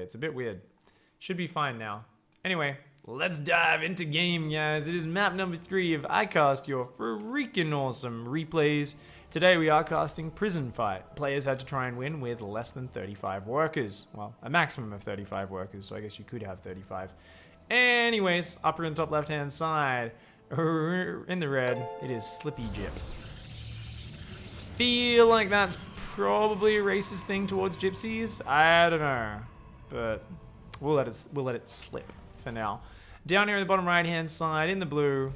It's a bit weird. Should be fine now. Anyway, let's dive into game, guys. It is map number 3 of ICYFAR, your freaking awesome replays. Today we are casting Prison Fight. Players had to try and win with less than 35 workers. Well, a maximum of 35 workers, so I guess you could have 35. Anyways, upper and top left-hand side, in the red, it is Slippy Jip. Feel like that's probably a racist thing towards gypsies. I don't know, but we'll let it slip for now. Down here at the bottom right-hand side, in the blue,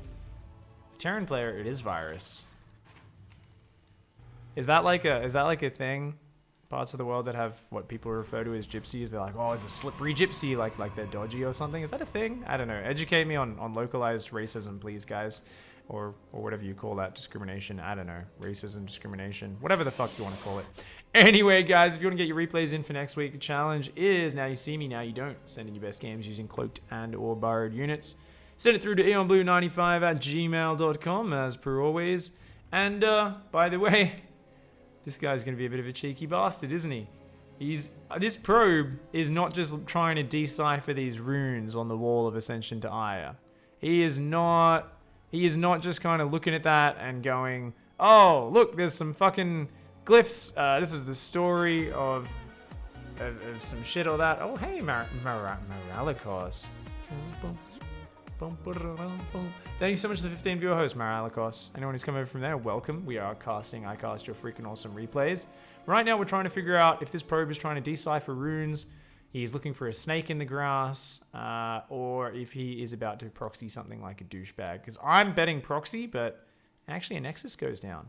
the Terran player, it is Virus. Is that like a thing? Parts of the world that have what people refer to as gypsies, they're like, oh, it's a slippery gypsy, like they're dodgy or something. Is that a thing? I don't know. Educate me on localized racism, please, guys. Or whatever you call that, discrimination. I don't know. Racism, discrimination, whatever the fuck you want to call it. Anyway, guys, if you want to get your replays in for next week, the challenge is, now you see me, now you don't. Send in your best games using cloaked and or borrowed units. Send it through to eonblue95@gmail.com, as per always. And, by the way, this guy's going to be a bit of a cheeky bastard, isn't he? This probe is not just trying to decipher these runes on the wall of Ascension to Aya. He is not just kind of looking at that and going, oh, look, there's some fucking glyphs. This is the story of some shit or that. Oh, hey, Maralikos. Thank you so much to the 15 viewer host, Maralikos. Anyone who's come over from there, welcome. We are casting ICYFAR, your freaking awesome replays. Right now, we're trying to figure out if this probe is trying to decipher runes, he's looking for a snake in the grass, or if he is about to proxy something like a douchebag. Because I'm betting proxy, but actually a nexus goes down.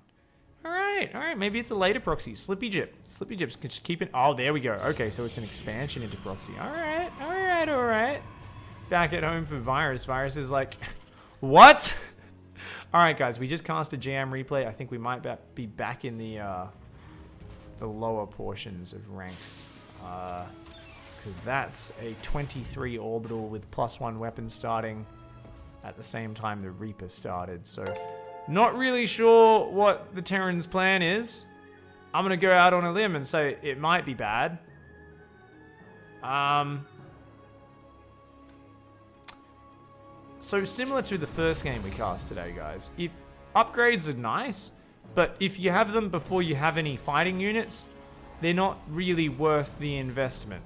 All right, maybe it's a later proxy. Slippy Jip. Slippy Jip's just keep it. Oh, there we go. Okay, so it's an expansion into proxy. All right. Back at home for Virus. Virus is like, what? All right, guys, we just cast a jam replay. I think we might be back in the lower portions of ranks. Because that's a 23 orbital with +1 weapon starting at the same time the Reaper started. So, not really sure what the Terran's plan is. I'm going to go out on a limb and say it might be bad. So similar to the first game we cast today, guys, if upgrades are nice, but if you have them before you have any fighting units, they're not really worth the investment.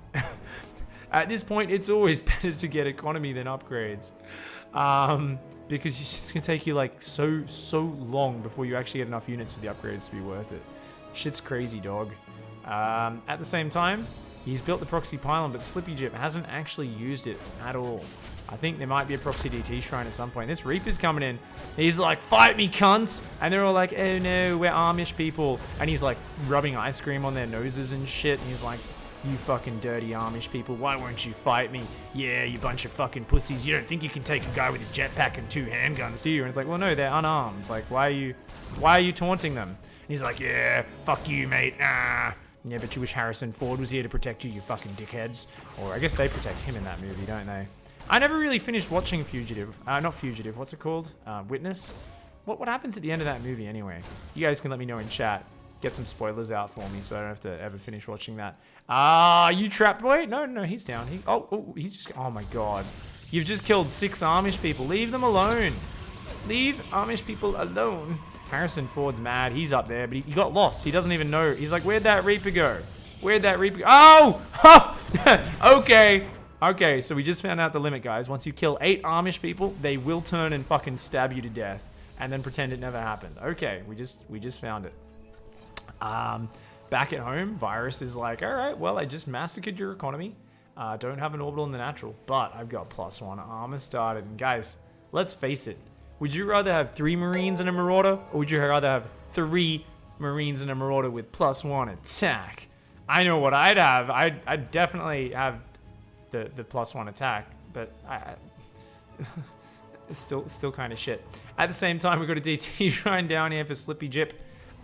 At this point, it's always better to get economy than upgrades. Because it's just gonna take you like so long before you actually get enough units for the upgrades to be worth it. Shit's crazy, dog. At the same time, he's built the proxy pylon, but Slippy Jip hasn't actually used it at all. I think there might be a proxy DT shrine at some point. This Reaper's coming in. He's like, fight me, cunts! And they're all like, oh no, we're Amish people. And he's like rubbing ice cream on their noses and shit. And he's like, you fucking dirty Amish people, why won't you fight me? Yeah, you bunch of fucking pussies. You don't think you can take a guy with a jetpack and 2 handguns, do you? And it's like, well, no, they're unarmed. Like, why are you taunting them? And he's like, yeah, fuck you, mate. Nah. Yeah, but you wish Harrison Ford was here to protect you, you fucking dickheads. Or I guess they protect him in that movie, don't they? I never really finished watching Fugitive. Not Fugitive, what's it called? Witness? What happens at the end of that movie anyway? You guys can let me know in chat. Get some spoilers out for me so I don't have to ever finish watching that. You trapped boy? No, he's down. He's just, oh my god. You've just killed 6 Amish people. Leave them alone. Leave Amish people alone. Harrison Ford's mad. He's up there, but he got lost. He doesn't even know. He's like, where'd that Reaper go? Where'd that Reaper go? Oh! Okay, so we just found out the limit, guys. Once you kill 8 Amish people, they will turn and fucking stab you to death. And then pretend it never happened. Okay, we just found it. Back at home, Virus is like, alright, well, I just massacred your economy. Don't have an orbital in the natural, but I've got +1 armor started. And guys, let's face it. Would you rather have 3 Marines and a Marauder? Or would you rather have 3 Marines and a Marauder with +1 attack? I know what I'd have. I'd definitely have the +1 attack, but it's still kind of shit. At the same time, we've got a DT shrine down here for Slippy Jip.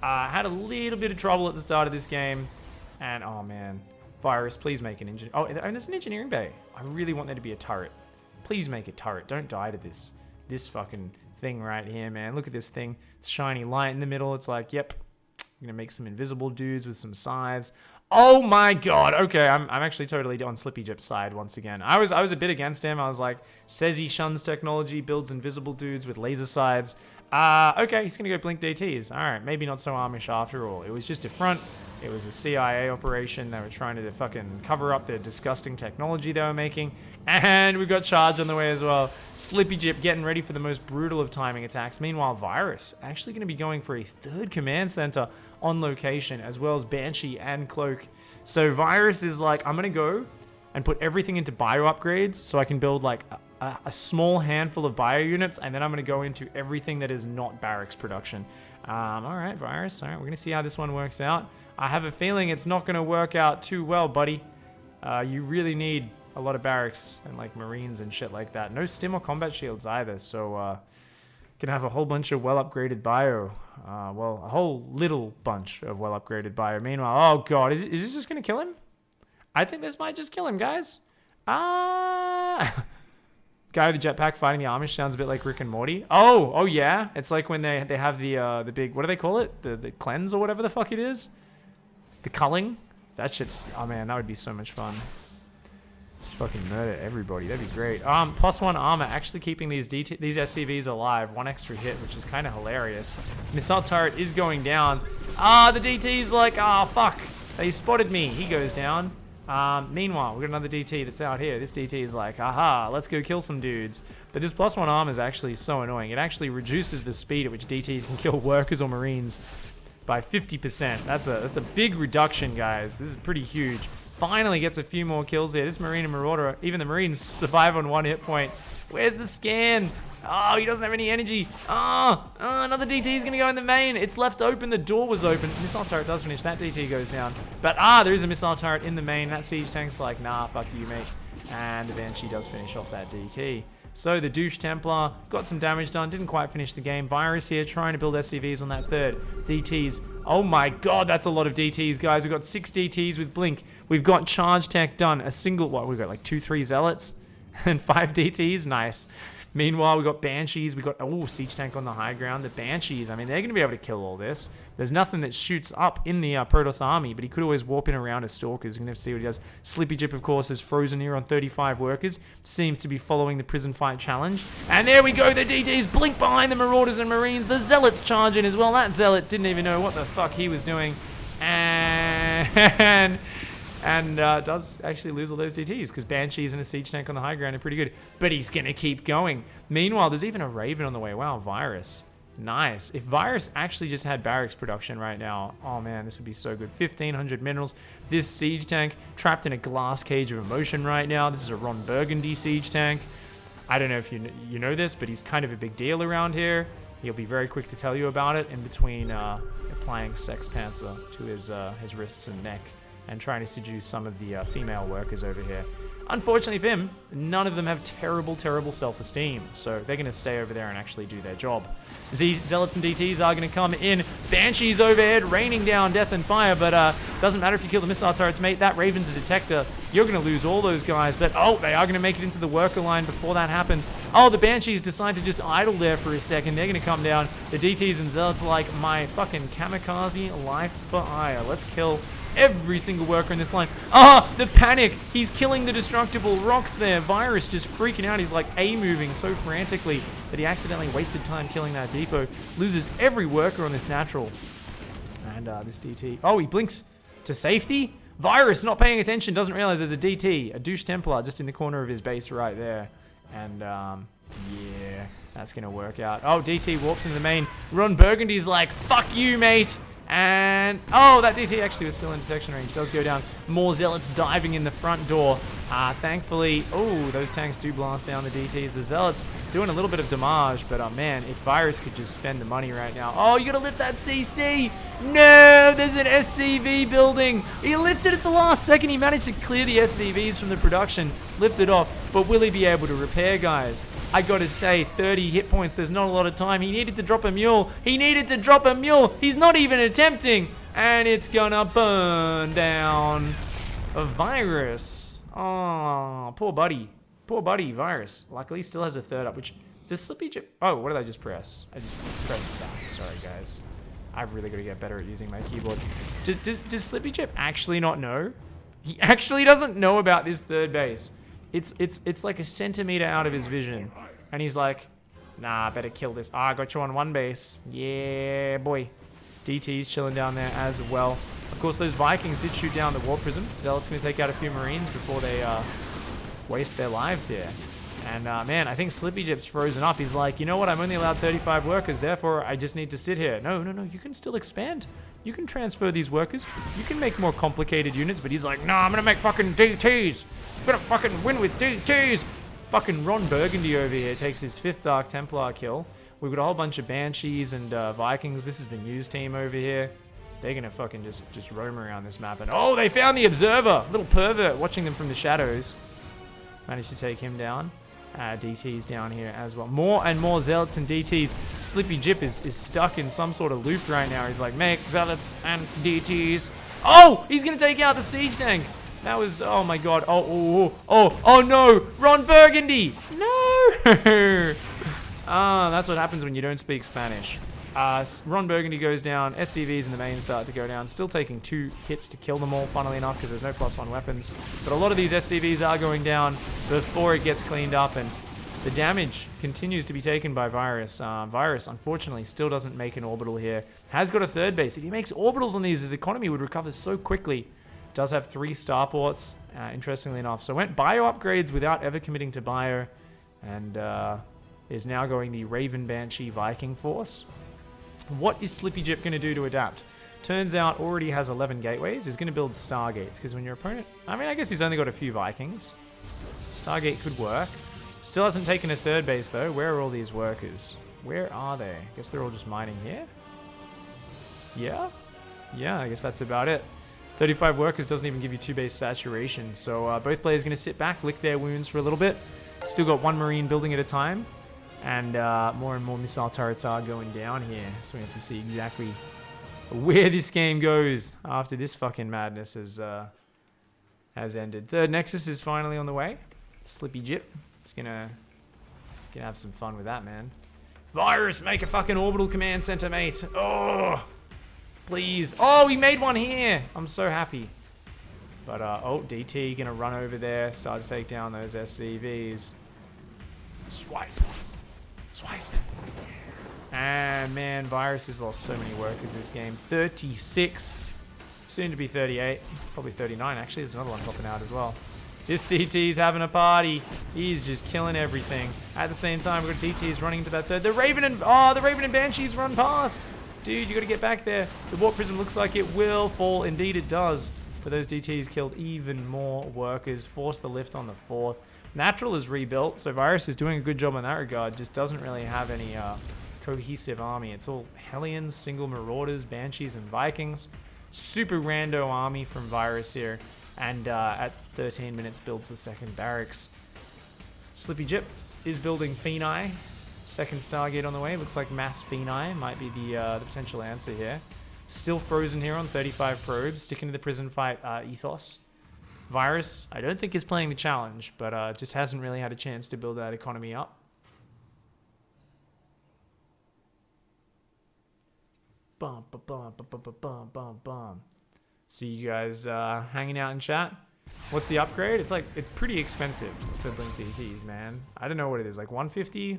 Had a little bit of trouble at the start of this game, and oh man, Virus, please make an engine. Oh, and there's an engineering bay. I really want there to be a turret. Please make a turret. Don't die to this fucking thing right here, man. Look at this thing. It's shiny light in the middle. It's like, yep, I'm gonna make some invisible dudes with some scythes. Oh my god. Okay, I'm actually totally on Slippy Jip's side once again. I was a bit against him. I was like, says he shuns technology, builds invisible dudes with laser sides. Okay, he's gonna go blink DTs. Alright, maybe not so Amish after all. It was just a front. It was a CIA operation. They were trying to fucking cover up their disgusting technology they were making. And we got charged on the way as well. Slippy Jip getting ready for the most brutal of timing attacks. Meanwhile, Virus actually going to be going for a third command center on location, as well as Banshee and Cloak. So Virus is like, I'm going to go and put everything into bio upgrades so I can build like a small handful of bio units, and then I'm going to go into everything that is not barracks production. All right, Virus. All right, we're going to see how this one works out. I have a feeling it's not going to work out too well, buddy. You really need a lot of barracks and like marines and shit like that. No stim or combat shields either, so can have a whole bunch of well upgraded bio. Well, a whole little bunch of well upgraded bio. Meanwhile, oh god, is this just gonna kill him? I think this might just kill him, guys. Guy with the jetpack fighting the Amish sounds a bit like Rick and Morty. Oh yeah, it's like when they have the big, what do they call it? The cleanse or whatever the fuck it is. The culling. That shit's, oh man, that would be so much fun. Just fucking murder everybody. That'd be great. +1 armor, actually keeping these SCVs alive. 1 extra hit, which is kind of hilarious. Missile turret is going down. The DT's like, fuck. They spotted me. He goes down. Meanwhile, we've got another DT that's out here. This DT is like, aha, let's go kill some dudes. But this +1 armor is actually so annoying. It actually reduces the speed at which DTs can kill workers or marines by 50%. That's a big reduction, guys. This is pretty huge. Finally gets a few more kills there. This Marine and Marauder, even the Marines survive on 1 hit point. Where's the scan? Oh, he doesn't have any energy. Another DT is going to go in the main. It's left open. The door was open. Missile turret does finish. That DT goes down. But, there is a missile turret in the main. That siege tank's like, nah, fuck you, mate. And the Banshee does finish off that DT. So the douche Templar got some damage done. Didn't quite finish the game. Virus here trying to build SCVs on that third. DTs. Oh my god, that's a lot of DTs, guys. We've got 6 DTs with Blink. We've got Charge Tech done. A single, what, we've got like 2-3 Zealots and 5 DTs. Nice. Meanwhile, we've got Banshees. We've got, Siege Tank on the high ground. The Banshees, I mean, they're going to be able to kill all this. There's nothing that shoots up in the Protoss army, but he could always warp in around his Stalkers. We're going to see what he does. Slippy Jip, of course, is frozen here on 35 workers. Seems to be following the prison fight challenge. And there we go. The DTs blink behind the Marauders and Marines. The Zealots charge in as well. That Zealot didn't even know what the fuck he was doing. And does actually lose all those DTs because Banshees and a Siege Tank on the high ground are pretty good. But he's going to keep going. Meanwhile, there's even a Raven on the way. Wow, Virus. Nice. If Virus actually just had barracks production right now, oh man, this would be so good. 1,500 minerals. This Siege Tank trapped in a glass cage of emotion right now. This is a Ron Burgundy Siege Tank. I don't know if you know this, but he's kind of a big deal around here. He'll be very quick to tell you about it in between applying Sex Panther to his wrists and neck and trying to seduce some of the female workers over here. Unfortunately for him, none of them have terrible, terrible self-esteem, so they're going to stay over there and actually do their job. Zealots and DTs are going to come in. Banshees overhead, raining down death and fire, but doesn't matter if you kill the missile turrets, mate. That Raven's a detector. You're going to lose all those guys, but they are going to make it into the worker line before that happens. The Banshees decide to just idle there for a second. They're going to come down. The DTs and Zealots are like, my fucking kamikaze life for ire. Let's kill every single worker in this line. The panic! He's killing the destructible rocks there. Virus just freaking out. He's like A-moving so frantically that he accidentally wasted time killing that depot. Loses every worker on this natural. And this DT. He blinks to safety? Virus not paying attention, doesn't realize there's a DT, a douche Templar just in the corner of his base right there. And yeah, that's gonna work out. DT warps into the main. Ron Burgundy's like, fuck you, mate! And, that DT actually was still in detection range. Does go down. More Zealots diving in the front door. Thankfully, those tanks do blast down the DTs. The Zealots doing a little bit of damage, but man, if Virus could just spend the money right now. You gotta lift that CC! No, there's an SCV building! He lifts it at the last second. He managed to clear the SCVs from the production, lift it off, but will he be able to repair, guys? I gotta say, 30 hit points, there's not a lot of time. He needed to drop a mule. He's not even attempting. And it's gonna burn down a Virus. Poor buddy. Poor buddy, Virus. Luckily, he still has a third up, which... Does Slippy Jip... what did I just press? I just pressed back. Sorry, guys. I've really got to get better at using my keyboard. Does Slippy Chip actually not know? He actually doesn't know about this third base. It's like a centimeter out of his vision. And he's like, nah, better kill this. Ah, I got you on one base. Yeah, boy. DT's chilling down there as well. Of course, those Vikings did shoot down the Warp Prism. Zealot's going to take out a few Marines before they waste their lives here. And, man, I think Slippy Chip's frozen up. He's like, you know what? I'm only allowed 35 workers, therefore I just need to sit here. No. You can still expand. You can transfer these workers. You can make more complicated units, but he's like, nah, I'm going to make fucking DTs. I'm going to fucking win with DTs. Fucking Ron Burgundy over here takes his 5th Dark Templar kill. We've got a whole bunch of Banshees and Vikings. This is the news team over here. They're going to fucking just roam around this map. And, oh, they found the Observer. Little pervert watching them from the shadows. Managed to take him down. DT's down here as well. More and more Zealots and DTs. Slippy Jip is stuck in some sort of loop right now. He's like, make Zealots and DTs. Oh, he's going to take out the Siege Tank. That was, oh my god. Oh no. Ron Burgundy. No. That's what happens when you don't speak Spanish. Ron Burgundy goes down. SCVs in the main start to go down. Still taking 2 hits to kill them all, funnily enough, because there's no +1 weapons. But a lot of these SCVs are going down before it gets cleaned up, and the damage continues to be taken by Virus. Virus, unfortunately, still doesn't make an orbital here. Has got a 3rd base. If he makes orbitals on these, his economy would recover so quickly. Does have 3 starports, interestingly enough. So went bio upgrades without ever committing to bio, and is now going the Raven Banshee Viking force. What is Slippy Jip going to do to adapt? Turns out already has 11 gateways. He's going to build Stargates, because when your opponent... I mean, I guess he's only got a few Vikings. Stargate could work. Still hasn't taken a 3rd base, though. Where are all these workers? Where are they? I guess they're all just mining here. Yeah? Yeah, I guess that's about it. 35 workers doesn't even give you 2 base saturation. So both players going to sit back, lick their wounds for a little bit. Still got 1 Marine building at a time. And more and more missile turrets are going down here. So we have to see exactly where this game goes after this fucking madness has ended. Third Nexus is finally on the way. Slippy Jip. It's gonna have some fun with that, man. Virus, make a fucking orbital command center, mate. Oh, please. Oh, he made one here. I'm so happy. But, oh, DT gonna run over there, start to take down those SCVs. Swipe. And man, Virus has lost so many workers this game. 36, soon to be 38, probably 39 actually. There's another one popping out as well. This DT's having a party. He's just killing everything. At the same time, we've got DT's running into that 3rd. The Raven and Banshees run past. Dude, you got to get back there. The Warp Prism looks like it will fall. Indeed, it does. But those DTs killed even more workers. Forced the lift on the 4th. Natural is rebuilt, so Virus is doing a good job in that regard. Just doesn't really have any cohesive army. It's all Hellions, single Marauders, Banshees, and Vikings. Super rando army from Virus here. And at 13 minutes builds the 2nd barracks. Slippy Jip is building Phenai. 2nd Stargate on the way. Looks like Mass Phenai might be the potential answer here. Still frozen here on 35 probes, sticking to the prison fight ethos. Virus, I don't think is playing the challenge, but just hasn't really had a chance to build that economy up. Bum, ba, bum, ba, ba, ba, bum, bum, bum. See you guys hanging out in chat. What's the upgrade? It's pretty expensive for Blink DTs, man. I don't know what it is, like 150,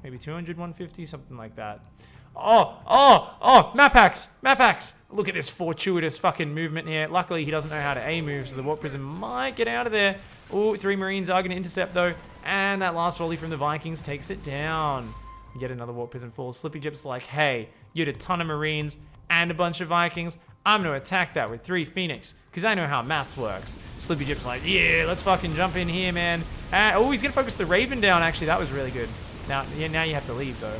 maybe 200, 150, something like that. Oh, map hacks. Look at this fortuitous fucking movement here. Luckily, he doesn't know how to A-move, so the Warp Prism might get out of there. Oh, 3 Marines are going to intercept, though. And that last volley from the Vikings takes it down. Yet another Warp Prism falls. Slippy Jip's like, hey, you had a ton of Marines and a bunch of Vikings. I'm going to attack that with 3 Phoenix, because I know how maths works. Slippy Jip's like, yeah, let's fucking jump in here, man. Oh, he's going to focus the Raven down, actually. That was really good. Now you have to leave, though.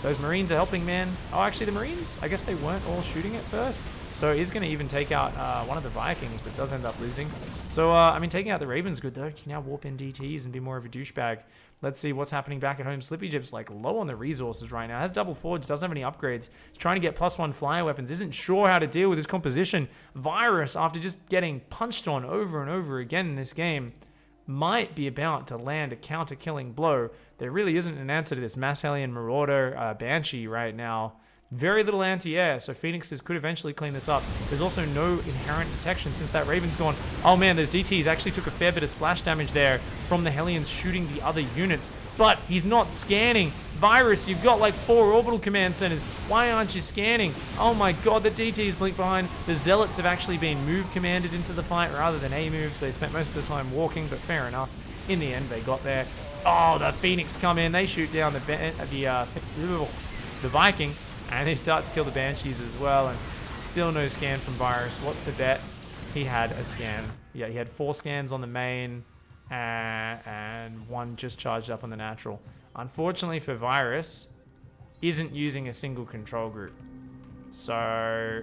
Those Marines are helping, man. Oh, actually, the Marines, I guess they weren't all shooting at first. So he's going to even take out one of the Vikings, but does end up losing. So, I mean, taking out the Raven's good, though. You can now warp in DTs and be more of a douchebag. Let's see what's happening back at home. Slippy Jip's, like, low on the resources right now. Has double forge, doesn't have any upgrades. He's trying to get +1 flyer weapons. Isn't sure how to deal with his composition. Virus, after just getting punched on over and over again in this game, might be about to land a counter-killing blow. There really isn't an answer to this Mass Hellion Marauder Banshee right now. Very little anti-air, so Phoenixes could eventually clean this up. There's also no inherent detection since that Raven's gone. Oh man, those DTs actually took a fair bit of splash damage there from the Hellions shooting the other units, but he's not scanning. Virus, you've got like 4 orbital command centers. Why aren't you scanning? Oh my god, the DTs blink behind. The Zealots have actually been move commanded into the fight rather than A move, so they spent most of the time walking, but fair enough. In the end, they got there. Oh, the Phoenix come in. They shoot down the Viking. And they start to kill the Banshees as well, and still no scan from Virus. What's the bet? He had a scan. Yeah, he had 4 scans on the main, and 1 just charged up on the natural. Unfortunately for Virus, isn't using a single control group. So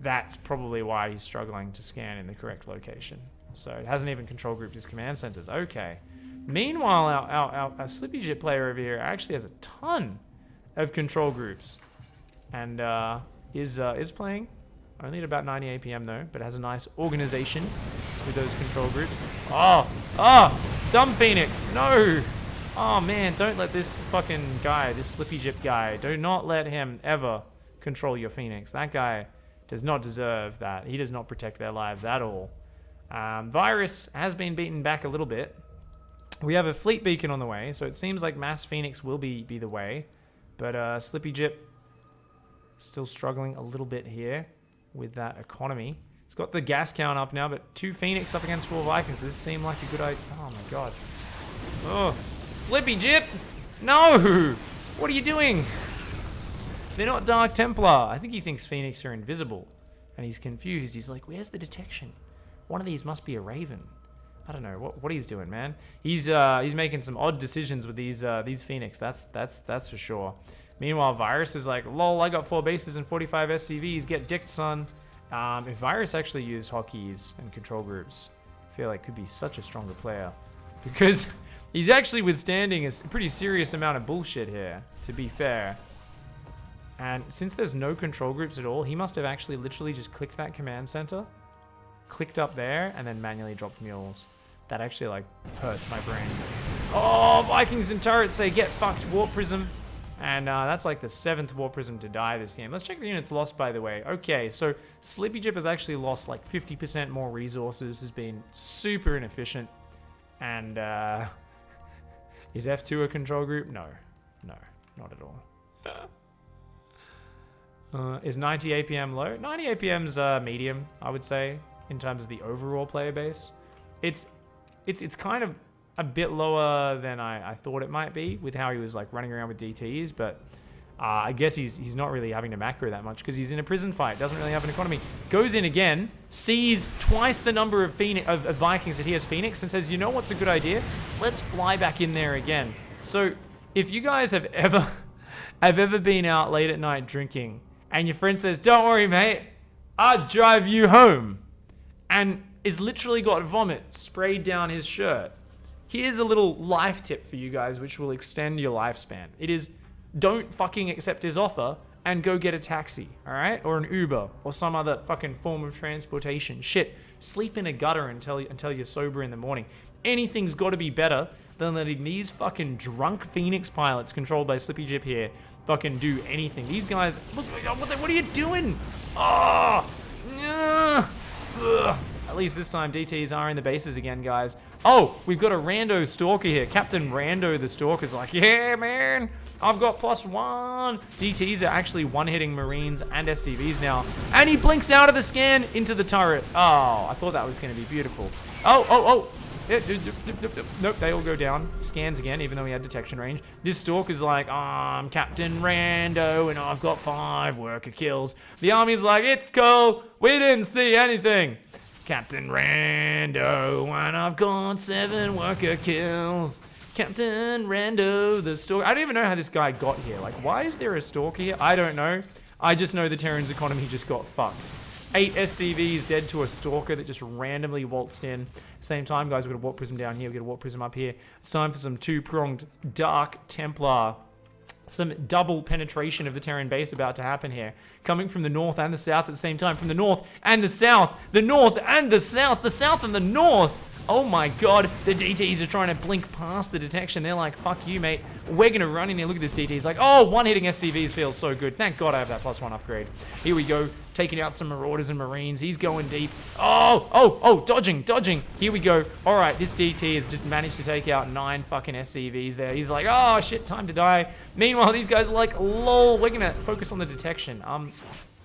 that's probably why he's struggling to scan in the correct location. So it hasn't even control grouped his command centers. Okay. Meanwhile, our Slippy Jit player over here actually has a ton of control groups, and is playing only at about 90 APM though, but has a nice organization with those control groups. Oh, dumb Phoenix, no! Oh man, don't let this fucking guy, this Slippy Jip guy, do not let him ever control your Phoenix. That guy does not deserve that. He does not protect their lives at all. Virus has been beaten back a little bit. We have a fleet beacon on the way, so it seems like Mass Phoenix will be the way. But Slippy Jip still struggling a little bit here with that economy. He's got the gas count up now, but 2 Phoenix up against 4 Vikings. Does this seem like a good idea? Oh my god. Oh, Slippy Jip! No! What are you doing? They're not Dark Templar. I think he thinks Phoenix are invisible. And he's confused. He's like, where's the detection? One of these must be a Raven. I don't know what he's doing, man. He's making some odd decisions with these Phoenix. That's for sure. Meanwhile, Virus is like, lol, I got 4 bases and 45 SCVs. Get dicked, son. If Virus actually used hotkeys and control groups, I feel like could be such a stronger player, because he's actually withstanding a pretty serious amount of bullshit here, to be fair. And since there's no control groups at all, he must have actually literally just clicked that command center, clicked up there, and then manually dropped mules. That actually like hurts my brain. Oh, Vikings and turrets say get fucked, Warp Prism. And that's like the 7th Warp Prism to die this game. Let's check the units lost, by the way. Okay, so Slippy Jip has actually lost like 50% more resources, has been super inefficient. And is F2 a control group? No, not at all. Is 90 APM low? 90 APM's medium, I would say, in terms of the overall player base. It's kind of a bit lower than I thought it might be with how he was like running around with DTs, but I guess he's not really having to macro that much because he's in a prison fight, doesn't really have an economy. Goes in again, sees twice the number of Vikings that he has Phoenix, and says, you know what's a good idea? Let's fly back in there again. So if you guys have ever been out late at night drinking and your friend says, don't worry mate, I'll drive you home, and is literally got vomit sprayed down his shirt. Here's a little life tip for you guys which will extend your lifespan. It is, don't fucking accept his offer and go get a taxi, alright? Or an Uber, or some other fucking form of transportation. Shit, sleep in a gutter until you're sober in the morning. Anything's gotta be better than letting these fucking drunk Phoenix pilots controlled by Slippy Jip here fucking do anything. These guys, look, what are you doing? Oh! Ugh. At least this time DTs are in the bases again, guys. Oh, we've got a rando stalker here. Captain Rando the Stalker's like, yeah, man, I've got +1. DTs are actually one-hitting Marines and SCVs now. And he blinks out of the scan into the turret. Oh, I thought that was going to be beautiful. Oh. Nope, they all go down. Scans again, even though he had detection range. This Stalker's like, I'm Captain Rando, and I've got 5 worker kills. The army's like, it's cool. We didn't see anything. Captain Rando, and I've got 7 worker kills. Captain Rando, the Stalker. I don't even know how this guy got here. Like, why is there a Stalker here? I don't know. I just know the Terran's economy just got fucked. 8 SCVs dead to a Stalker that just randomly waltzed in. Same time, guys, we've got a Warp Prism down here. We've got a Warp Prism up here. It's time for some 2-pronged Dark Templar. Some double penetration of the Terran base about to happen here. Coming from the north and the south at the same time. From the north and the south. The north and the south. The south and the north. Oh my god, the DTs are trying to blink past the detection. They're like, fuck you, mate. We're gonna run in here. Look at this DT. He's like, oh, one-hitting SCVs feels so good. Thank god I have that +1 upgrade. Here we go, taking out some Marauders and Marines. He's going deep. Oh, dodging. Here we go. All right, this DT has just managed to take out 9 fucking SCVs there. He's like, oh shit, time to die. Meanwhile, these guys are like, lol, we're gonna focus on the detection.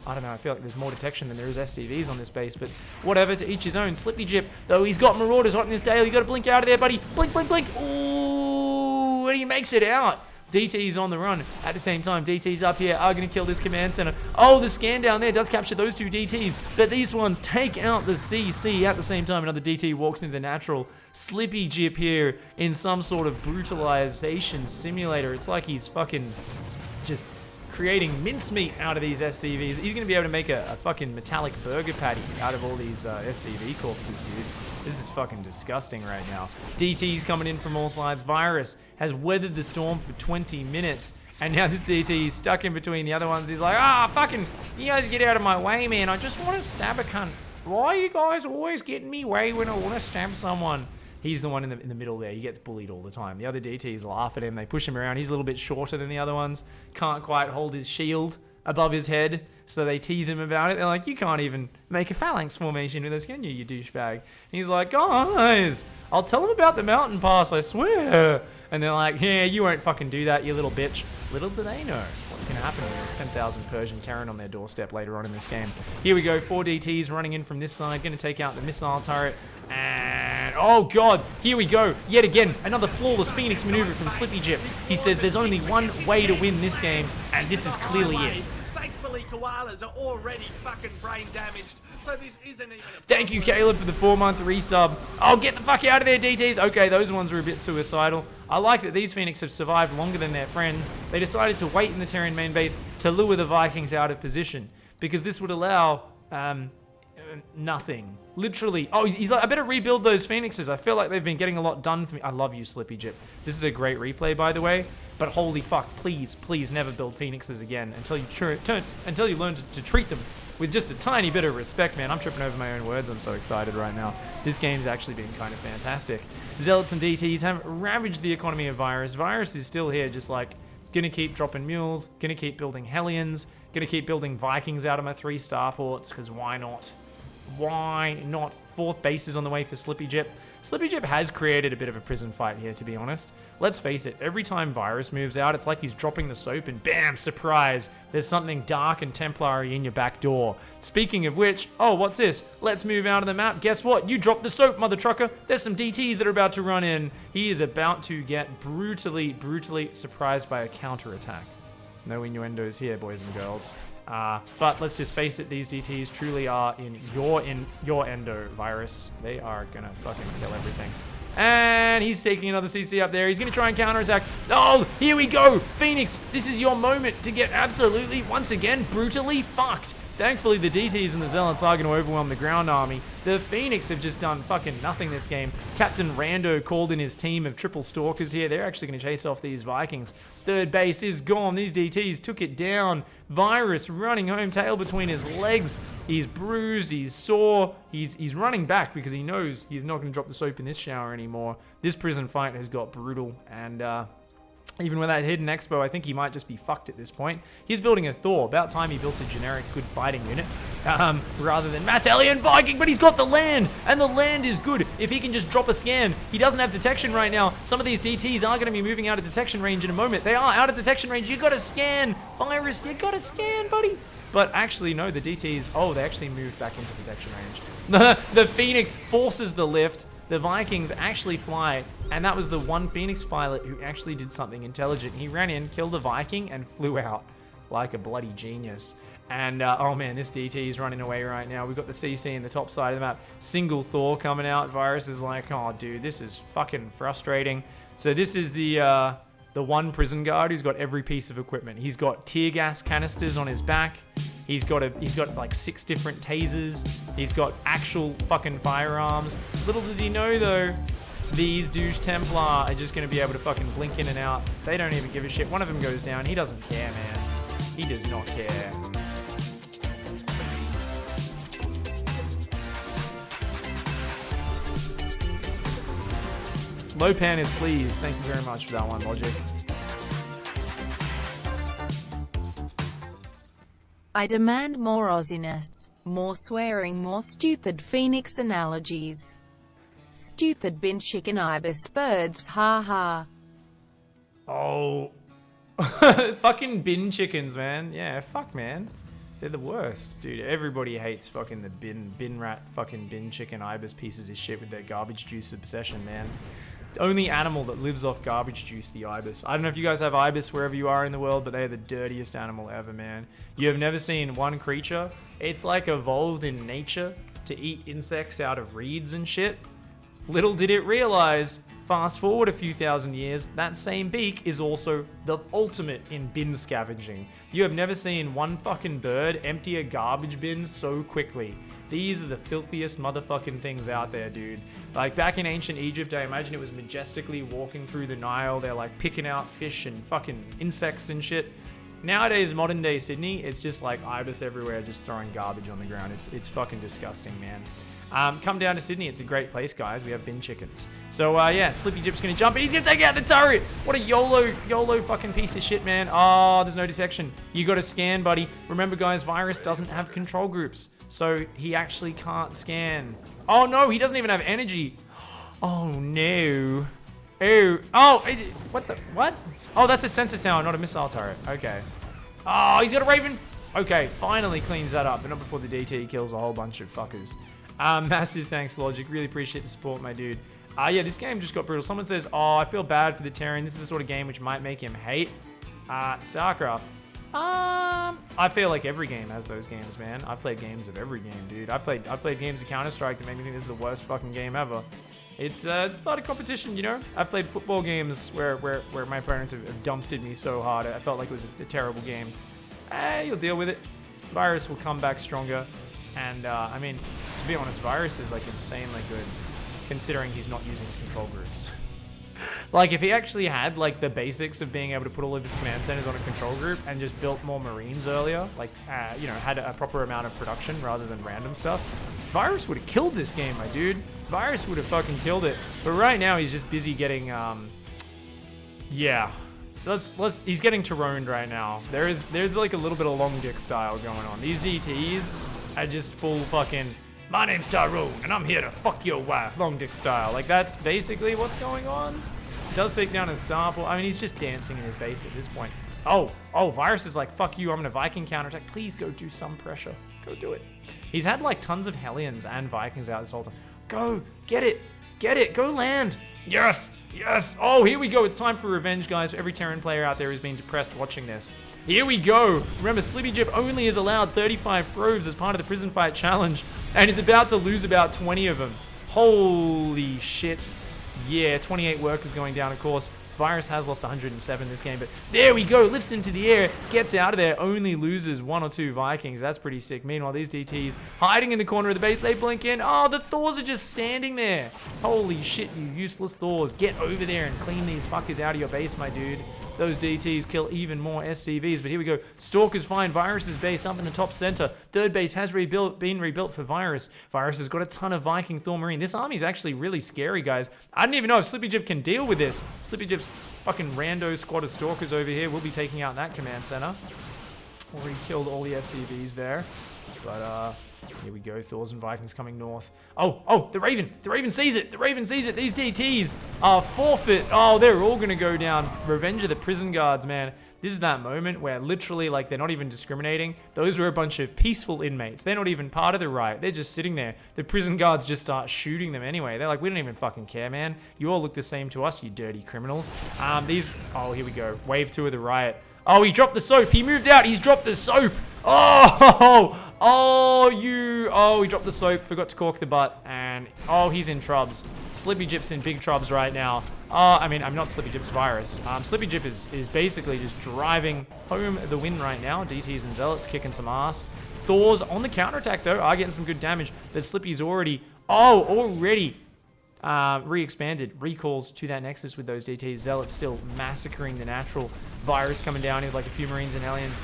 I don't know, I feel like there's more detection than there is SCVs on this base, but whatever, to each his own. Slippy Jip, though, he's got Marauders hot in his tail. You gotta blink out of there, buddy. Blink. Ooh, and he makes it out. DT's on the run. At the same time, DT's up here are gonna kill this command center. Oh, the scan down there does capture those 2 DTs, but these ones take out the CC. At the same time, another DT walks into the natural. Slippy Jip here in some sort of brutalization simulator. It's like he's fucking just creating mincemeat out of these SCVs. He's going to be able to make a fucking metallic burger patty out of all these SCV corpses, dude. This is fucking disgusting right now. DT's coming in from all sides. Virus has weathered the storm for 20 minutes. And now this DT is stuck in between the other ones. He's like, fucking, you guys get out of my way, man. I just want to stab a cunt. Why are you guys always getting me way when I want to stab someone? He's the one in the middle there. He gets bullied all the time. The other DTs laugh at him. They push him around. He's a little bit shorter than the other ones. Can't quite hold his shield above his head, so they tease him about it. They're like, you can't even make a phalanx formation with us, can you douchebag? And he's like, guys, I'll tell him about the mountain pass, I swear. And they're like, yeah, you won't fucking do that, you little bitch. Little do they know what's going to happen when there's 10,000 Persian Terran on their doorstep later on in this game. Here we go, 4 DTs running in from this side, going to take out the missile turret. And, oh god, here we go. Yet again, another flawless Phoenix maneuver from Slippy Jip. He says there's only one way to win this game, and this is clearly it. Thankfully, koalas are already fucking brain damaged, so this isn't even a Thank you, Caleb, for the 4-month resub. Oh, get the fuck out of there, DTs. Okay, those ones were a bit suicidal. I like that these Phoenix have survived longer than their friends. They decided to wait in the Terran main base to lure the Vikings out of position, because this would allow, nothing. Literally. Oh, he's like, I better rebuild those Phoenixes. I feel like they've been getting a lot done for me. I love you, Slippy Jip. This is a great replay, by the way. But holy fuck, please never build Phoenixes again until you learn to treat them with just a tiny bit of respect, man. I'm tripping over my own words. I'm so excited right now. This game's actually been kind of fantastic. Zealots and DTs have ravaged the economy of Virus. Virus is still here, just like, gonna keep dropping mules, gonna keep building Hellions, gonna keep building Vikings out of my 3 starports, because why not? Why not? 4th base is on the way for Slippy Jip. Slippy Jip has created a bit of a prison fight here, to be honest. Let's face it, every time Virus moves out, it's like he's dropping the soap and bam, surprise, there's something dark and Templary in your back door. Speaking of which, oh, what's this? Let's move out of the map. Guess what? You dropped the soap, mother trucker. There's some DTs that are about to run in. He is about to get brutally surprised by a counterattack. No innuendos here, boys and girls. But let's just face it, these DTs truly are in your endo, Virus. They are gonna fucking kill everything. And he's taking another CC up there. He's gonna try and counterattack. Oh, here we go! Phoenix, this is your moment to get absolutely, once again, brutally fucked. Thankfully, the DTs and the Zealots are going to overwhelm the ground army. The Phoenix have just done fucking nothing this game. Captain Rando called in his team of triple stalkers here. They're actually going to chase off these Vikings. 3rd base is gone. These DTs took it down. Virus running home, tail between his legs. He's bruised. He's sore. He's running back because he knows he's not going to drop the soap in this shower anymore. This prison fight has got brutal, and even with that hidden expo, I think he might just be fucked at this point. He's building a Thor. About time he built a generic good fighting unit rather than mass alien Viking, but he's got the land, and the land is good. If he can just drop a scan, he doesn't have detection right now. Some of these DTs are going to be moving out of detection range in a moment. They are out of detection range. You got to scan, Virus. You got to scan, buddy. But actually, no, the DTs, oh, they actually moved back into detection range. The Phoenix forces the lift. The Vikings actually fly, and that was the one Phoenix pilot who actually did something intelligent. He ran in, killed a Viking, and flew out like a bloody genius. And, oh man, this DT is running away right now. We've got the CC in the top side of the map. Single Thor coming out. Virus is like, oh, dude, this is fucking frustrating. So this is the one prison guard who's got every piece of equipment. He's got tear gas canisters on his back. He's got like 6 different tasers. He's got actual fucking firearms. Little does he know though, these douche Templar are just gonna be able to fucking blink in and out. They don't even give a shit. One of them goes down. He doesn't care, man. He does not care. Low pan is pleased. Thank you very much for that one, Logic. I demand more Aussiness, more swearing, more stupid Phoenix analogies. Stupid bin chicken ibis birds, ha ha. Oh. Fucking bin chickens, man. Yeah, fuck, man. They're the worst, dude. Everybody hates fucking the bin rat, fucking bin chicken ibis pieces of shit with their garbage juice obsession, man. The only animal that lives off garbage juice, the ibis. I don't know if you guys have ibis wherever you are in the world, but they are the dirtiest animal ever, man. You have never seen one creature. It's like evolved in nature to eat insects out of reeds and shit. Little did it realize, fast forward a few thousand years, that same beak is also the ultimate in bin scavenging. You have never seen one fucking bird empty a garbage bin so quickly. These are the filthiest motherfucking things out there, dude. Like back in ancient Egypt, I imagine it was majestically walking through the Nile. They're like picking out fish and fucking insects and shit. Nowadays, modern day Sydney, it's just like ibis everywhere, just throwing garbage on the ground. It's fucking disgusting, man. Come down to Sydney. It's a great place, guys. We have bin chickens. So, yeah, Slippy Jip's going to jump in. He's going to take out the turret. What a YOLO fucking piece of shit, man. Oh, there's no detection. You got to scan, buddy. Remember, guys, Virus doesn't have control groups. So, he actually can't scan. Oh, no, he doesn't even have energy. Oh, no. Oh, what? Oh, that's a sensor tower, not a missile turret. Okay. Oh, he's got a Raven. Okay, finally cleans that up, but not before the DT kills a whole bunch of fuckers. Massive thanks, Logic. Really appreciate the support, my dude. Yeah, this game just got brutal. Someone says, oh, I feel bad for the Terran. This is the sort of game which might make him hate StarCraft. I feel like every game has those games, man. I've played games of every game, dude. I've played games of Counter-Strike that make me think this is the worst fucking game ever. It's a lot of competition, you know? I've played football games where my parents have dumpstered me so hard. I felt like it was a terrible game. You'll deal with it. Virus will come back stronger. And, I mean, to be honest, Virus is, like, insanely good, considering he's not using control groups. Like, if he actually had, like, the basics of being able to put all of his command centers on a control group and just built more Marines earlier, like, you know, had a proper amount of production rather than random stuff, Virus would have killed this game, my dude. Virus would have fucking killed it. But right now, he's just busy getting, yeah. He's getting Tyrone right now. There's like a little bit of long dick style going on. These DTs are just full fucking, my name's Tyrone and I'm here to fuck your wife, long dick style. Like that's basically what's going on. Does take down his star pool. I mean, he's just dancing in his base at this point. Oh, Virus is like, fuck you, I'm gonna Viking counterattack. Please go do some pressure. Go do it. He's had like tons of Hellions and Vikings out this whole time. Go, get it, go land. Yes. Oh, here we go. It's time for revenge, guys. For every Terran player out there who's been depressed watching this. Here we go. Remember, Slippy Jip only is allowed 35 probes as part of the prison fight challenge, and is about to lose about 20 of them. Holy shit. Yeah, 28 workers going down, of course. Virus has lost 107 this game, but there we go. Lifts into the air, gets out of there, only loses 1 or 2 Vikings. That's pretty sick. Meanwhile, these DTs hiding in the corner of the base. They blink in. Oh, the Thors are just standing there. Holy shit, you useless Thors. Get over there and clean these fuckers out of your base, my dude. Those DTs kill even more SCVs, but here we go. Stalkers find Virus's base up in the top center. Third base has been rebuilt for Virus. Virus has got a ton of Viking Thor Marine. This army is actually really scary, guys. I don't even know if Slippy Jip can deal with this. Slippy Jip's fucking rando squad of Stalkers over here. We'll be taking out that command center. Already killed all the SCVs there. But, here we go. Thors and Vikings coming north. Oh, the Raven. The Raven sees it. The Raven sees it. These DTs are forfeit. Oh, they're all going to go down. Revenge of the prison guards, man. This is that moment where literally, like, they're not even discriminating. Those were a bunch of peaceful inmates. They're not even part of the riot. They're just sitting there. The prison guards just start shooting them anyway. They're like, we don't even fucking care, man. You all look the same to us, you dirty criminals. Oh, here we go. Wave 2 of the riot. Oh, he dropped the soap. He moved out. He's dropped the soap. He dropped the soap, forgot to cork the butt, and he's in trubs. Slippy Jip's in big trubs right now. I'm not Slippy Jip's Virus. Slippy Jip is basically just driving home the win right now. DTs and Zealots kicking some ass. Thors on the counterattack though are getting some good damage. But Slippy's already re-expanded, recalls to that Nexus with those DTs. Zealots still massacring the natural. Virus coming down here with like a few Marines and Hellions.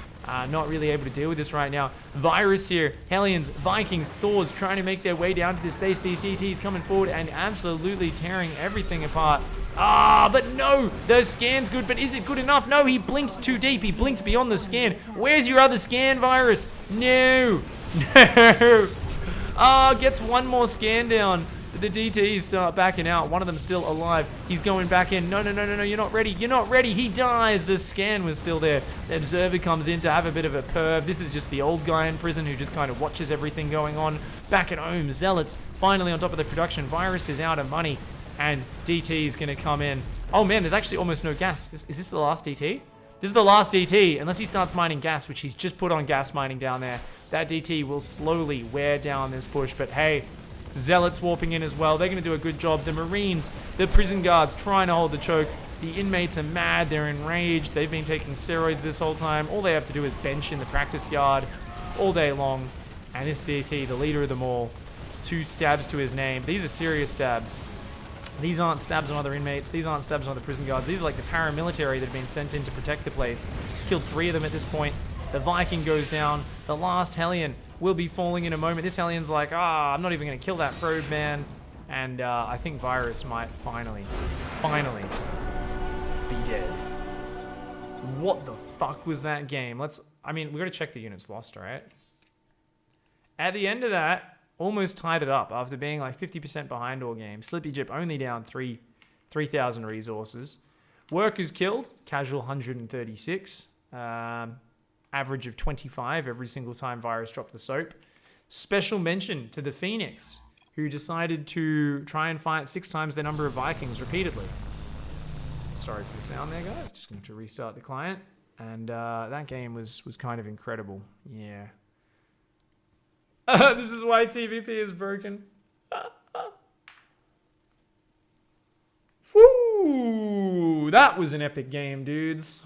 Not really able to deal with this right now. Virus here, Hellions, Vikings, Thors trying to make their way down to this base. These DTs coming forward and absolutely tearing everything apart. Ah, but no, the scan's good, but is it good enough? No, he blinked too deep. He blinked beyond the scan. Where's your other scan, Virus? No, no. Ah, gets one more scan down. The DTs start backing out. One of them still alive. He's going back in. No, no, no, no, no, you're not ready. You're not ready. He dies. The scan was still there. The observer comes in to have a bit of a perv. This is just the old guy in prison who just kind of watches everything going on. Back at home, Zealots finally on top of the production. Virus is out of money. And DT is going to come in. Oh man, there's actually almost no gas. Is this the last DT? This is the last DT, unless he starts mining gas, which he's just put on gas mining down there. That DT will slowly wear down this push, but hey, Zealots warping in as well. They're going to do a good job. The Marines, the prison guards trying to hold the choke. The inmates are mad. They're enraged. They've been taking steroids this whole time. All they have to do is bench in the practice yard all day long. And this DT, the leader of them all, 2 stabs to his name. These are serious stabs. These aren't stabs on other inmates. These aren't stabs on other prison guards. These are like the paramilitary that have been sent in to protect the place. He's killed 3 of them at this point. The Viking goes down. The last Hellion will be falling in a moment. This Hellion's like, I'm not even going to kill that probe, man. And I think Virus might finally be dead. What the fuck was that game? We got to check the units lost, right? At the end of that, almost tied it up after being like 50% behind all game. Slippy Jip only down 3,000 resources. Workers killed, casual 136. Average of 25 every single time Virus dropped the soap. Special mention to the Phoenix, who decided to try and fight 6 times the number of Vikings repeatedly. Sorry for the sound there, guys. Just going to restart the client. And that game was kind of incredible. Yeah. This is why TVP is broken. Woo! That was an epic game, dudes.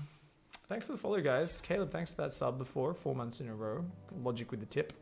Thanks for the follow, guys. Caleb, thanks for that sub before. 4 months in a row. Logic with the tip.